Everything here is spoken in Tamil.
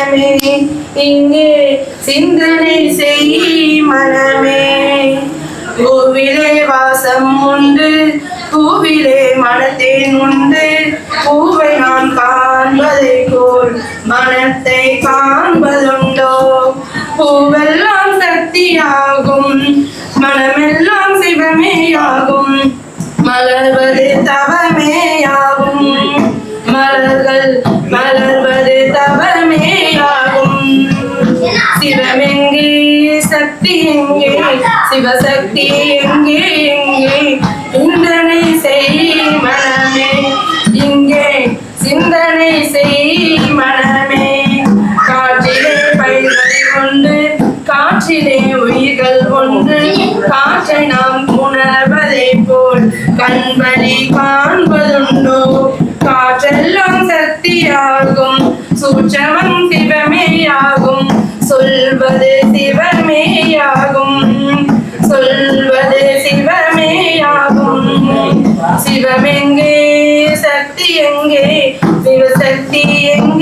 மனமே இங்கே சிந்தனை செய் மனமே. பூவிலே வாசம் உண்டு பூவிலே மனத்தேன் உண்டு பூவை நான் காண்பதை போல் மனத்தை காண்பதுண்டோ. பூவெல்லாம் சக்தியாகும் மனமெல்லாம் சிவமேயாகும் மலர்வது தவமேயாகும் மலர்கள் மலர்வது தவமேயாகும். சிவமெங்கே சக்தி எங்கே சிவசக்தி எங்கே எங்கே சிந்தனை செய் மனமே இங்கே சிந்தனை செய் மனமே. காற்றிலே பயிர்கள் ஒன்று காற்றிலே உயிர்கள் ஒன்று காற்றை நாம் உணர்வதை போல் கண்வழி காண்பதுண்டோ. காற்றெல்லாம் சக்தியாகும் சூட்சமம் சிவமேயாகும் சொல்வது சிவமேயாகும் சொல்வது சிவமேயாகும். சிவமெங்கே சக்தி எங்கே சிவசக்தி எங்கே